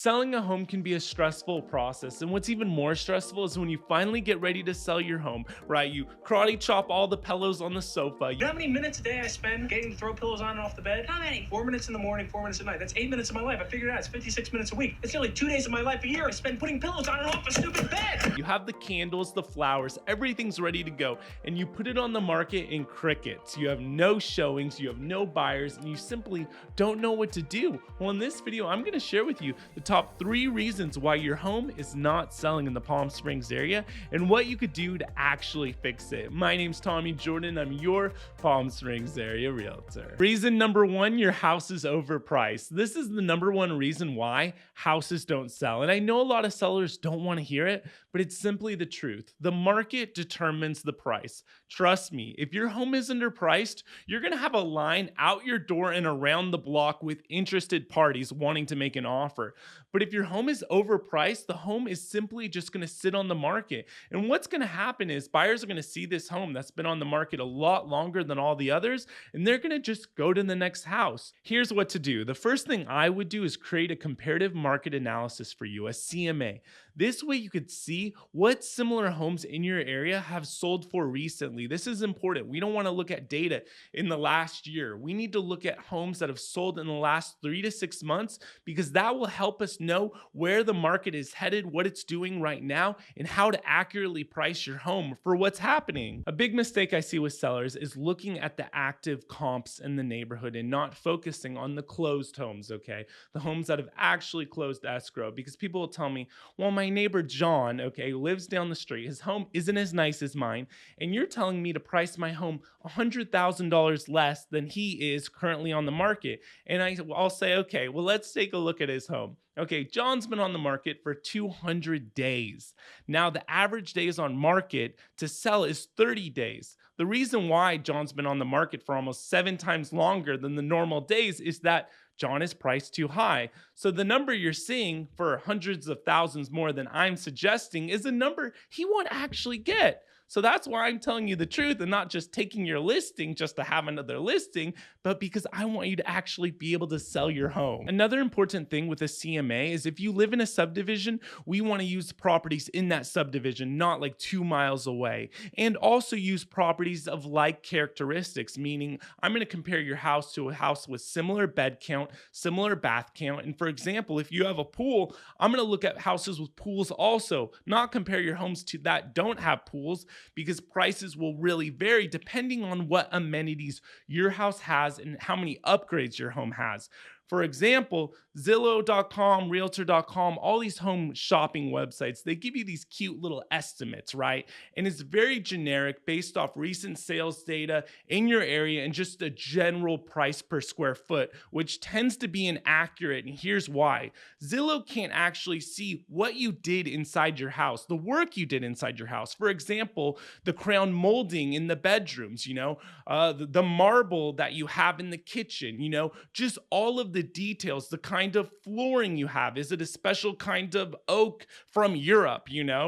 Selling a home can be a stressful process, and what's even more stressful is when you finally get ready to sell your home, right? You karate chop all the pillows on the sofa. You know how many minutes a day I spend getting to throw pillows on and off the bed? How many? 4 minutes in the morning, 4 minutes at night. That's 8 minutes of my life. I figured it out. It's 56 minutes a week. It's nearly 2 days of my life a year I spend putting pillows on and off a stupid bed. You have the candles, the flowers, everything's ready to go, and you put it on the market in crickets. You have no showings, you have no buyers, and you simply don't know what to do. Well, in this video, I'm going to share with you the top 3 reasons why your home is not selling in the Palm Springs area and what you could do to actually fix it. My name's Tommy Jordan. I'm your Palm Springs area realtor. Reason number 1, your house is overpriced. This is the number 1 reason why houses don't sell. And I know a lot of sellers don't want to hear it, but it's simply the truth. The market determines the price. Trust me, if your home is underpriced, you're going to have a line out your door and around the block with interested parties wanting to make an offer. But if your home is overpriced, the home is simply just going to sit on the market. And what's going to happen is buyers are going to see this home that's been on the market a lot longer than all the others, and they're going to just go to the next house. Here's what to do. The first thing I would do is create a comparative market analysis for you, a CMA. This way you could see what similar homes in your area have sold for recently. This is important. We don't want to look at data in the last year. We need to look at homes that have sold in the last 3 to 6 months because that will help us know where the market is headed, what it's doing right now, and how to accurately price your home for what's happening. A big mistake I see with sellers is looking at the active comps in the neighborhood and not focusing on the closed homes, okay? The homes that have actually closed escrow, because people will tell me, well, my neighbor John, okay, lives down the street. His home isn't as nice as mine, and you're telling me to price my home $100,000 less than he is currently on the market. And I'll say, okay, well, let's take a look at his home. Okay, John's been on the market for 200 days. Now, the average days on market to sell is 30 days. The reason why John's been on the market for almost 7 times longer than the normal days is that John is priced too high. So the number you're seeing for hundreds of thousands more than I'm suggesting is a number he won't actually get. So that's why I'm telling you the truth and not just taking your listing just to have another listing, but because I want you to actually be able to sell your home. Another important thing with a CMA is if you live in a subdivision, we want to use properties in that subdivision, not like 2 miles away. And also use properties of like characteristics, meaning I'm going to compare your house to a house with similar bed count, similar bath count. And for example, if you have a pool, I'm going to look at houses with pools also, not compare your homes to that don't have pools, because prices will really vary depending on what amenities your house has and how many upgrades your home has. For example, Zillow.com, Realtor.com, all these home shopping websites, they give you these cute little estimates, right? And it's very generic based off recent sales data in your area and just a general price per square foot, which tends to be inaccurate. And here's why. Zillow can't actually see what you did inside your house, the work you did inside your house. For example, the crown molding in the bedrooms, the marble that you have in the kitchen, just all of the details, the kind of flooring you have. Is it a special kind of oak from Europe,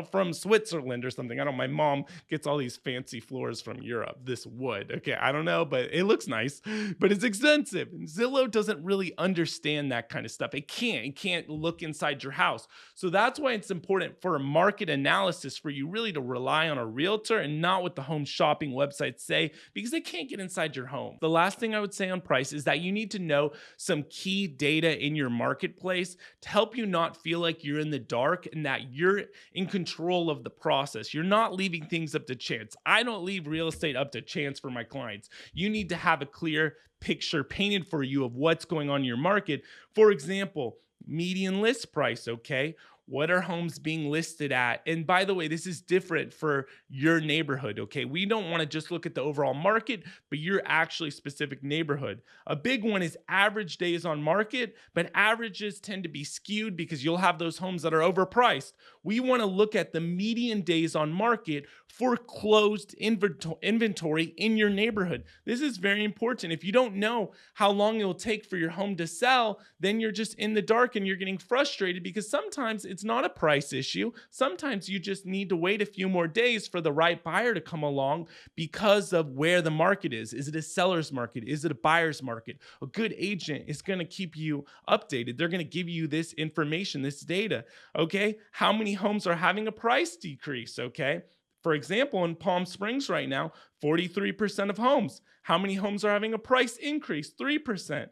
from Switzerland or something? I don't know. My mom gets all these fancy floors from Europe, this wood. Okay, I don't know, but it looks nice, but it's expensive. And Zillow doesn't really understand that kind of stuff. It can't look inside your house. So that's why it's important for a market analysis for you really to rely on a realtor and not what the home shopping websites say, because they can't get inside your home. The last thing I would say on price is that you need to know some key data in your marketplace to help you not feel like you're in the dark and that you're in control of the process. You're not leaving things up to chance. I don't leave real estate up to chance for my clients. You need to have a clear picture painted for you of what's going on in your market. For example, median list price, okay? What are homes being listed at? And by the way, this is different for your neighborhood, okay? We don't want to just look at the overall market, but your actually specific neighborhood. A big one is average days on market, but averages tend to be skewed because you'll have those homes that are overpriced. We want to look at the median days on market for closed inventory in your neighborhood. This is very important. If you don't know how long it will take for your home to sell, then you're just in the dark and you're getting frustrated because sometimes it's it's not a price issue. Sometimes you just need to wait a few more days for the right buyer to come along because of where the market is. Is it a seller's market? Is it a buyer's market? A good agent is going to keep you updated. They're going to give you this information, this data. Okay. How many homes are having a price decrease? Okay. For example, in Palm Springs right now, 43% of homes. How many homes are having a price increase? 3%.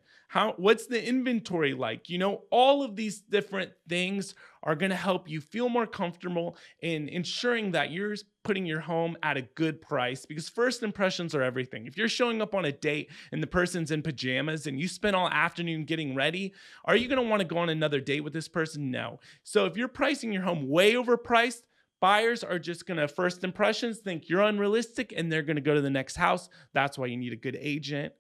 What's the inventory like? All of these different things are going to help you feel more comfortable in ensuring that you're putting your home at a good price, because first impressions are everything. If you're showing up on a date and the person's in pajamas and you spend all afternoon getting ready, are you going to want to go on another date with this person? No. So if you're pricing your home way overpriced, buyers are just going to, first impressions, think you're unrealistic and they're going to go to the next house. That's why you need a good agent.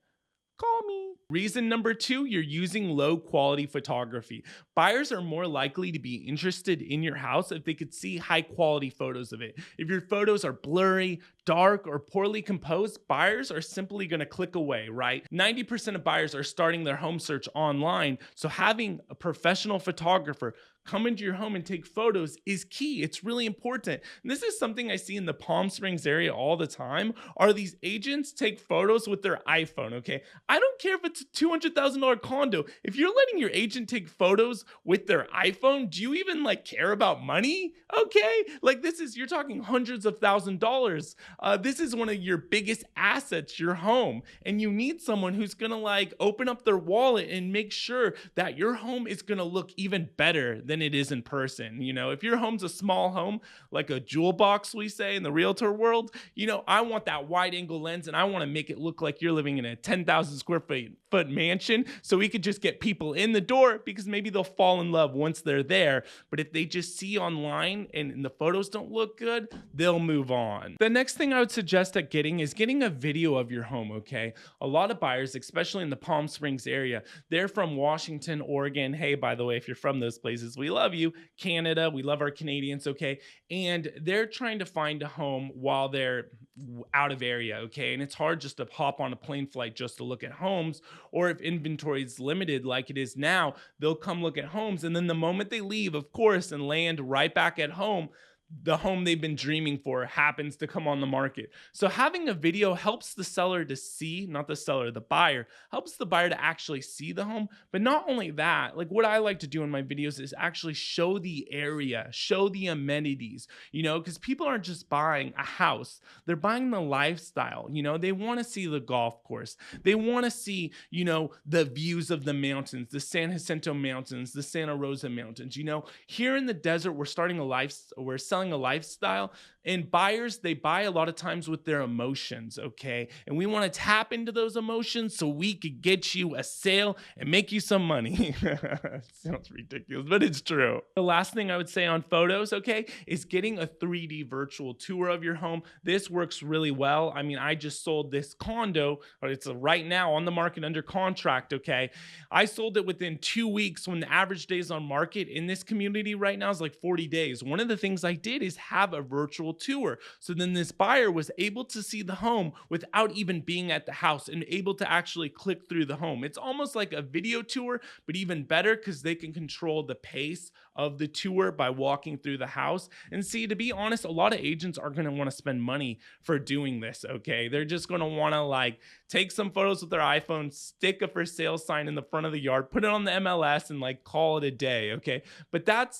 Call me. Reason number 2, you're using low quality photography. Buyers are more likely to be interested in your house if they could see high quality photos of it. If your photos are blurry, dark, or poorly composed, buyers are simply going to click away, right? 90% of buyers are starting their home search online. So having a professional photographer come into your home and take photos is key. It's really important. And this is something I see in the Palm Springs area all the time, are these agents take photos with their iPhone, okay? I don't care if it's a $200,000 condo. If you're letting your agent take photos with their iPhone, do you even care about money? Okay? You're talking hundreds of $1,000s. This is one of your biggest assets, your home. And you need someone who's gonna open up their wallet and make sure that your home is gonna look even better than it is in person. If your home's a small home, like a jewel box, we say in the realtor world, I want that wide angle lens and I want to make it look like you're living in a 10,000 square foot mansion, so we could just get people in the door, because maybe they'll fall in love once they're there. But if they just see online and the photos don't look good, they'll move on. The next thing I would suggest is getting a video of your home, okay? A lot of buyers, especially in the Palm Springs area, they're from Washington, Oregon. Hey, by the way, if you're from those places, we love you. Canada, we love our Canadians, okay? And they're trying to find a home while they're out of area, okay? And it's hard just to hop on a plane flight just to look at homes, or if inventory is limited like it is now, they'll come look at homes, and then the moment they leave, of course, and land right back at home, the home they've been dreaming for happens to come on the market. So having a video helps the seller to see, not the seller, the buyer, helps the buyer to actually see the home. But not only that, what I like to do in my videos is actually show the area, show the amenities, because people aren't just buying a house, they're buying the lifestyle. They want to see the golf course. They want to see, the views of the mountains, the San Jacinto Mountains, the Santa Rosa Mountains. Here in the desert, we're selling a lifestyle, and buyers, they buy a lot of times with their emotions, okay? And we want to tap into those emotions so we could get you a sale and make you some money. Sounds ridiculous, but it's true. The last thing I would say on photos, okay, is getting a 3D virtual tour of your home. This works really well. I just sold this condo, or it's right now on the market under contract, okay? I sold it within 2 weeks, when the average days on market in this community right now is 40 days. One of the things I did is have a virtual tour. So then this buyer was able to see the home without even being at the house, and able to actually click through the home. It's almost like a video tour, but even better, because they can control the pace of the tour by walking through the house. And see, to be honest, a lot of agents are going to want to spend money for doing this, okay? They're just going to want to take some photos with their iPhone, stick a for sale sign in the front of the yard, put it on the MLS, and call it a day, okay? But that's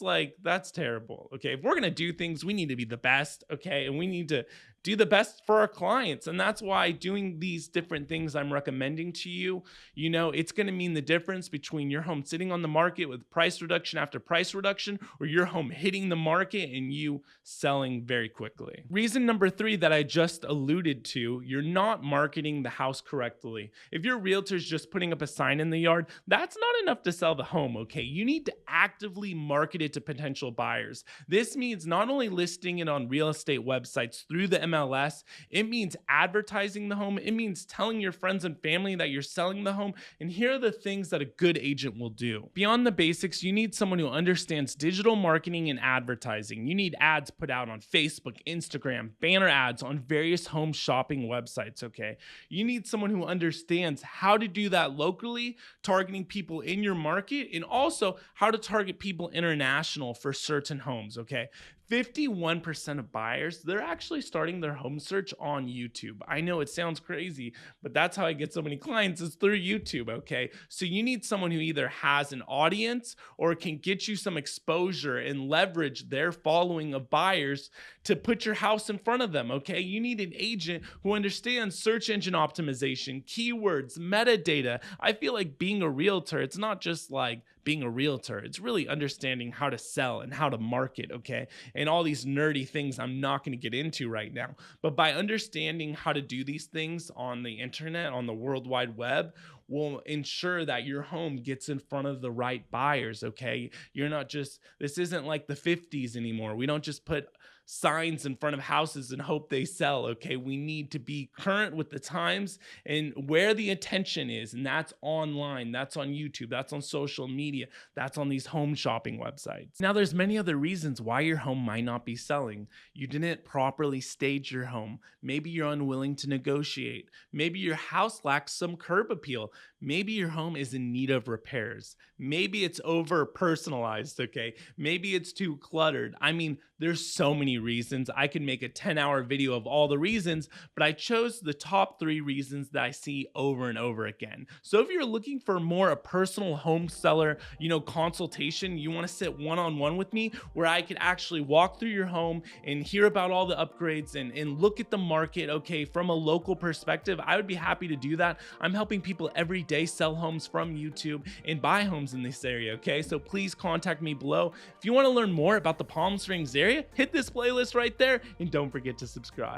terrible, okay? If we're going to do things, we need to be the best, okay? And we need to do the best for our clients. And that's why doing these different things I'm recommending to you, it's going to mean the difference between your home sitting on the market with price reduction after price reduction, or your home hitting the market and you selling very quickly. Reason number 3 that I just alluded to, you're not marketing the house correctly. If your realtor's just putting up a sign in the yard, that's not enough to sell the home, okay? You need to actively market it to potential buyers. This means not only listing it on real estate websites through the MLS. It means advertising the home. It means telling your friends and family that you're selling the home. And here are the things that a good agent will do. Beyond the basics, you need someone who understands digital marketing and advertising. You need ads put out on Facebook, Instagram, banner ads on various home shopping websites, okay? You need someone who understands how to do that locally, targeting people in your market, and also how to target people international for certain homes, okay? 51% of buyers, they're actually starting their home search on YouTube. I know it sounds crazy, but that's how I get so many clients is through YouTube, okay? So you need someone who either has an audience or can get you some exposure and leverage their following of buyers to put your house in front of them, okay? You need an agent who understands search engine optimization, keywords, metadata. I feel like being a realtor, it's not just like being a realtor. It's really understanding how to sell and how to market, okay? And all these nerdy things I'm not going to get into right now. But by understanding how to do these things on the internet, on the World Wide Web, will ensure that your home gets in front of the right buyers, okay? You're not just, this isn't like the 50s anymore. We don't just put signs in front of houses and hope they sell, okay? We need to be current with the times and where the attention is, and that's online, that's on YouTube, that's on social media, that's on these home shopping websites. Now, there's many other reasons why your home might not be selling. You didn't properly stage your home. Maybe you're unwilling to negotiate. Maybe your house lacks some curb appeal. Maybe your home is in need of repairs. Maybe it's over personalized, okay? Maybe it's too cluttered. I mean, there's so many reasons. I could make a 10-hour video of all the reasons, but I chose the top 3 reasons that I see over and over again. So if you're looking for more a personal home seller, consultation, you want to sit one-on-one with me where I could actually walk through your home and hear about all the upgrades and look at the market, okay, from a local perspective, I would be happy to do that. I'm helping people every day sell homes from YouTube and buy homes in this area, okay? So please contact me below. If you want to learn more about the Palm Springs area, hit this playlist right there and don't forget to subscribe.